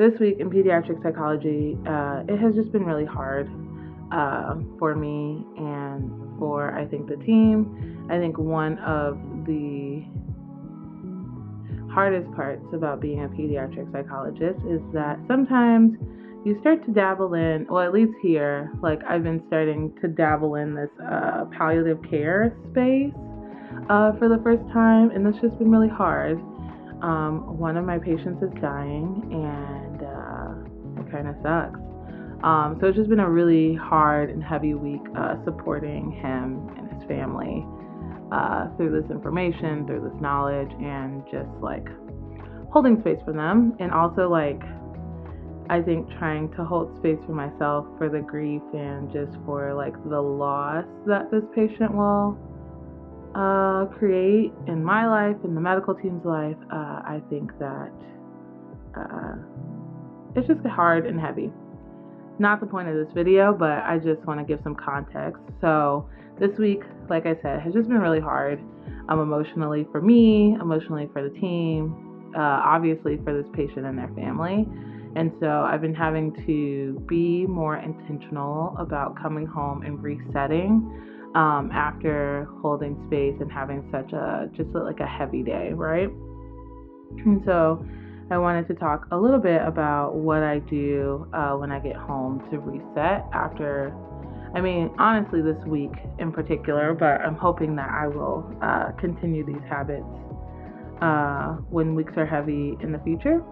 this week in pediatric psychology, it has just been really hard for me and for, I think, the team. I think one of the hardest parts about being a pediatric psychologist is that sometimes you start to dabble in, well, at least here, like I've been starting to dabble in this palliative care space for the first time, and it's just been really hard. One of my patients is dying, and it kind of sucks. So it's just been a really hard and heavy week supporting him and his family through this information, through this knowledge, and just like holding space for them, and also like I think trying to hold space for myself for the grief and just for like the loss that this patient will create in my life, in the medical team's life. I think that it's just hard and heavy. Not the point of this video, but I just want to give some context. So this week, like I said, has just been really hard, emotionally for me, emotionally for the team, obviously for this patient and their family. And so I've been having to be more intentional about coming home and resetting after holding space and having such a heavy day, right? And so I wanted to talk a little bit about what I do when I get home to reset after, honestly this week in particular, but I'm hoping that I will continue these habits when weeks are heavy in the future.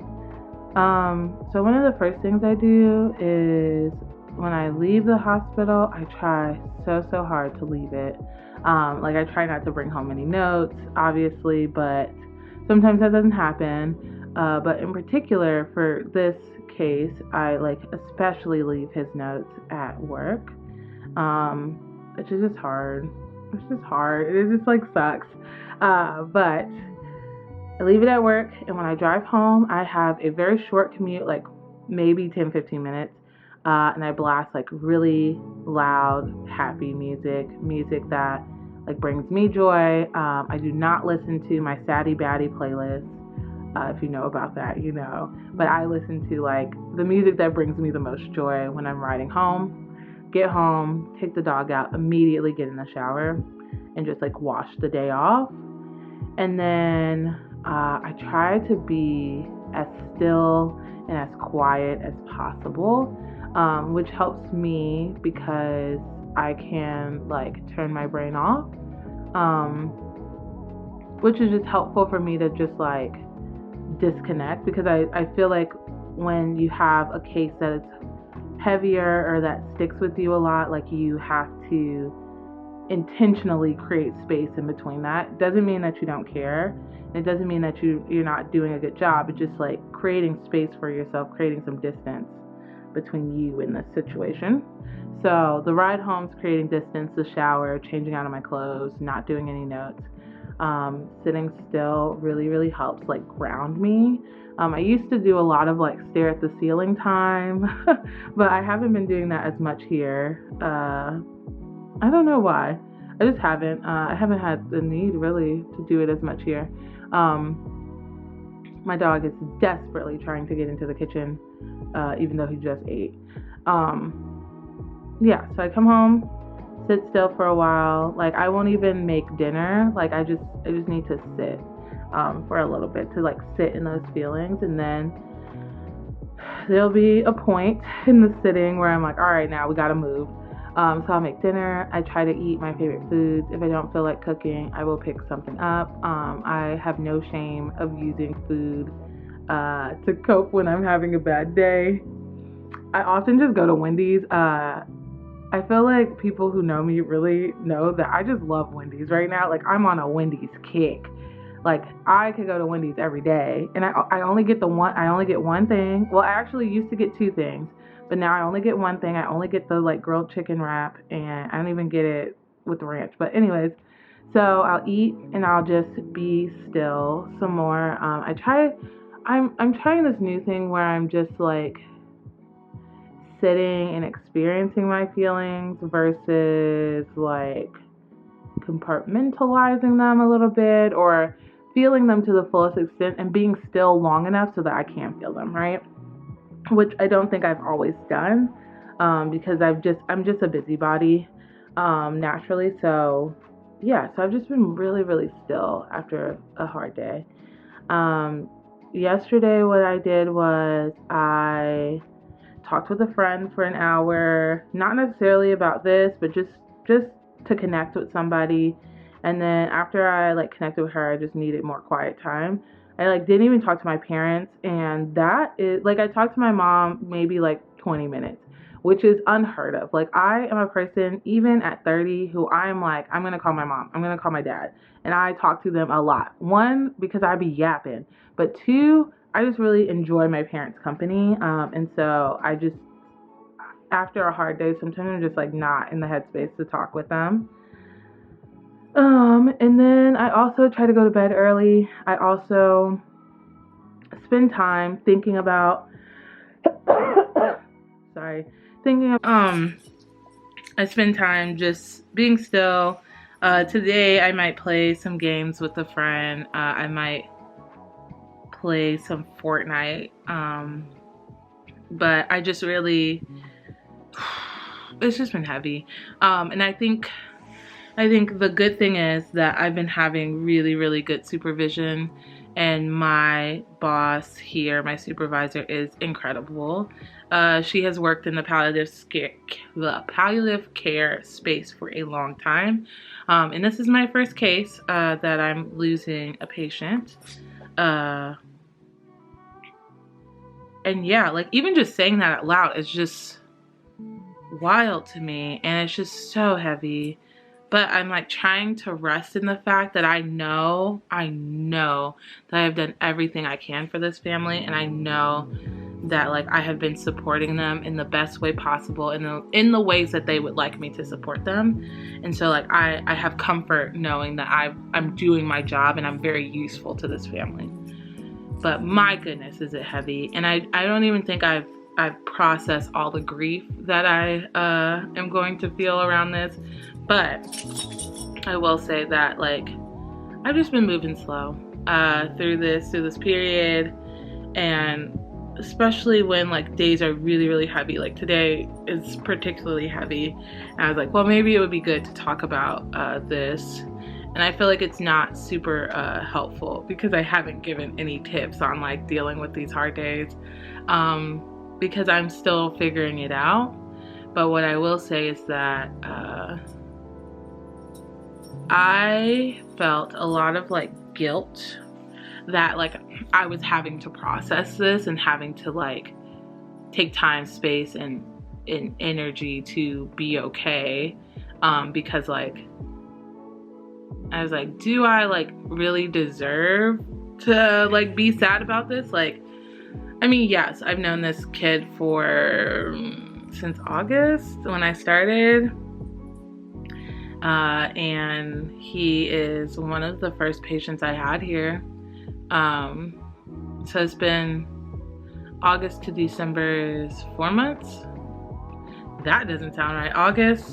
So one of the first things I do is when I leave the hospital, I try so hard to leave it. I try not to bring home any notes, obviously, but sometimes that doesn't happen. But in particular for this case, I especially leave his notes at work, which is just hard. It's just hard. It just sucks. But I leave it at work, and when I drive home, I have a very short commute, maybe 10-15 minutes, and I blast really loud, happy music that brings me joy. I do not listen to my Saddy Batty playlist. If you know about that, you know. But I listen to the music that brings me the most joy when I'm riding home. Get home, take the dog out, immediately get in the shower, and just wash the day off. And then I try to be as still and as quiet as possible, which helps me because I can turn my brain off, which is just helpful for me to just disconnect, because I feel like when you have a case that is heavier or that sticks with you a lot, you have to intentionally create space in between that. It doesn't mean that you don't care. It doesn't mean that you're not doing a good job. It's just creating space for yourself, creating some distance between you and this situation. So the ride home is creating distance, the shower, changing out of my clothes, not doing any notes. Sitting still really helps ground me. I used to do a lot of stare at the ceiling time, but I haven't been doing that as much here. I don't know why. I just haven't. I haven't had the need really to do it as much here. My dog is desperately trying to get into the kitchen, even though he just ate. So I come home, sit still for a while. I won't even make dinner. I just need to sit for a little bit to sit in those feelings, and then there'll be a point in the sitting where I'm all right, now we gotta move. So I'll make dinner. I try to eat my favorite foods. If I don't feel like cooking, I will pick something up. I have no shame of using food to cope when I'm having a bad day. I often just go to Wendy's. I feel like people who know me really know that I just love Wendy's right now. I'm on a Wendy's kick. I could go to Wendy's every day, and I only get one thing. Well, I actually used to get two things, but now I only get one thing. I only get the grilled chicken wrap, and I don't even get it with ranch. But anyways, so I'll eat and I'll just be still some more. I'm trying this new thing where I'm just sitting and experiencing my feelings versus compartmentalizing them a little bit, or feeling them to the fullest extent and being still long enough so that I can feel them, right? which I don't think I've always done, because I'm just a busybody, naturally. So yeah, so I've just been really, really still after a hard day. Yesterday, what I did was I talked with a friend for an hour, not necessarily about this, but just to connect with somebody. And then after I like connected with her, I just needed more quiet time. I like didn't even talk to my parents, and that is like I talked to my mom maybe like 20 minutes, which is unheard of. Like I am a person even at 30 who I'm like I'm going to call my mom, I'm going to call my dad, and I talk to them a lot. One, because I be yapping, but two, I just really enjoy my parents' company. And so I just, after a hard day, sometimes I'm just like not in the headspace to talk with them. And then I also try to go to bed early. I also spend time thinking about, I spend time just being still. Today I might play some games with a friend. I might play some Fortnite. But I just really, it's just been heavy. And I think the good thing is that I've been having really, really good supervision, and my boss here, my supervisor, is incredible. She has worked in the palliative care space for a long time. And this is my first case that I'm losing a patient. And yeah, like even just saying that out loud is just wild to me, and it's just so heavy. But I'm like trying to rest in the fact that I know that I've done everything I can for this family, and I know that like I have been supporting them in the best way possible, in the ways that they would like me to support them. And so like I have comfort knowing that I'm doing my job and I'm very useful to this family. But my goodness, is it heavy. And I don't even think I've processed all the grief that I am going to feel around this. But I will say that like I've just been moving slow through this period, and especially when like days are really, really heavy. Like today is particularly heavy, and I was like, well, maybe it would be good to talk about this. And I feel like it's not super helpful because I haven't given any tips on like dealing with these hard days, because I'm still figuring it out. But what I will say is that I felt a lot of like guilt that like I was having to process this and having to like take time, space, and energy to be okay, because like I was like, do I like really deserve to like be sad about this? Like, I mean, yes, I've known this kid since August when I started. And he is one of the first patients I had here. So it's been August to December is 4 months. That doesn't sound right. August,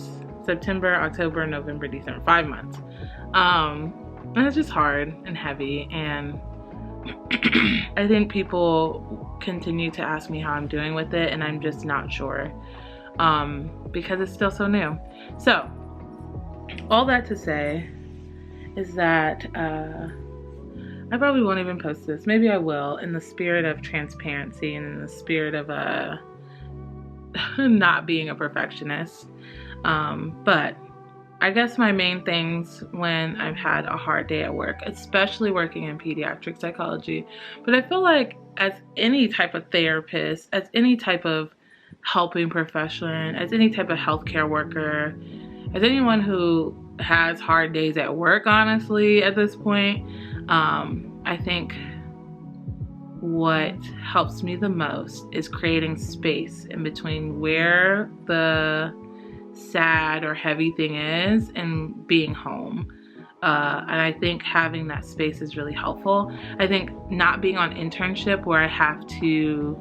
September, October, November, December, 5 months. And it's just hard and heavy. And I think people continue to ask me how I'm doing with it, and I'm just not sure, because it's still so new. So all that to say is that I probably won't even post this. Maybe I will, in the spirit of transparency and in the spirit of not being a perfectionist. But I guess my main things when I've had a hard day at work, especially working in pediatric psychology, but I feel like as any type of therapist, as any type of helping profession, as any type of healthcare worker, as anyone who has hard days at work, honestly, at this point, I think what helps me the most is creating space in between where the sad or heavy thing is and being home. And I think having that space is really helpful. I think not being on internship where I have to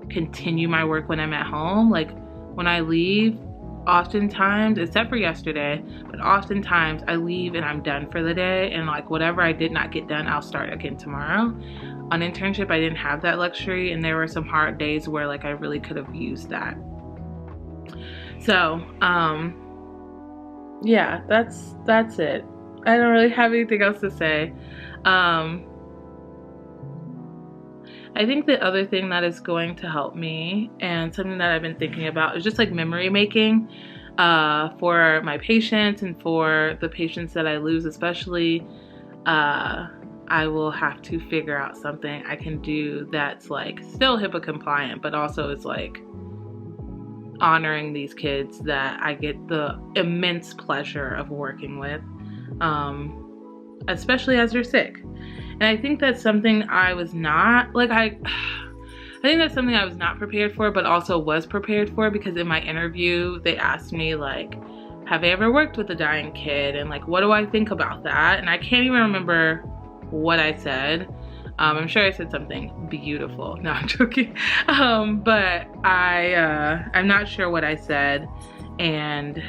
continue my work when I'm at home, like when I leave, oftentimes, except for yesterday, but oftentimes I leave and I'm done for the day, and like whatever I did not get done, I'll start again tomorrow. On internship, I didn't have that luxury, and there were some hard days where like I really could have used that. So yeah, that's it. I don't really have anything else to say. I think the other thing that is going to help me, and something that I've been thinking about, is just like memory making for my patients, and for the patients that I lose especially. I will have to figure out something I can do that's like still HIPAA compliant, but also is like honoring these kids that I get the immense pleasure of working with, especially as they're sick. And I think that's something I was not, like, I think that's something I was not prepared for, but also was prepared for, because in my interview, they asked me, like, have I ever worked with a dying kid? And, like, what do I think about that? And I can't even remember what I said. I'm sure I said something beautiful. No, I'm joking. But I'm not sure what I said. And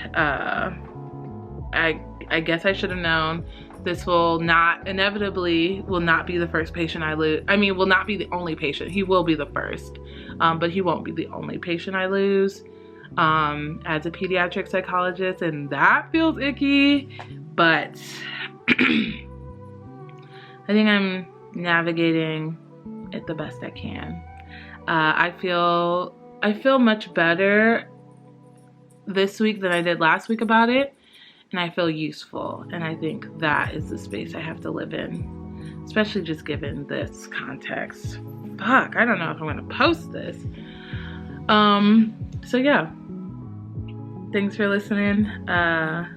I guess I should have known. This will not, inevitably, will not be the first patient I lose. I mean, will not be the only patient. He will be the first, but he won't be the only patient I lose as a pediatric psychologist, and that feels icky, but I think I'm navigating it the best I can. I feel much better this week than I did last week about it. And I feel useful, and I think that is the space I have to live in, especially just given this context. Fuck, I don't know if I'm gonna post this. So yeah, thanks for listening to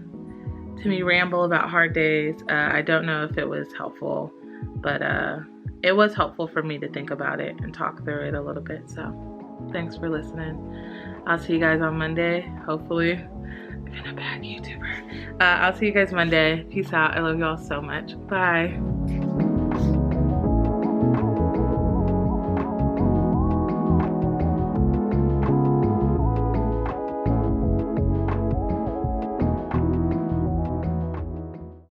me ramble about hard days. I don't know if it was helpful, but it was helpful for me to think about it and talk through it a little bit. So thanks for listening. I'll see you guys on Monday, hopefully. I've been a bad YouTuber. I'll see you guys Monday. Peace out. I love you all so much. Bye.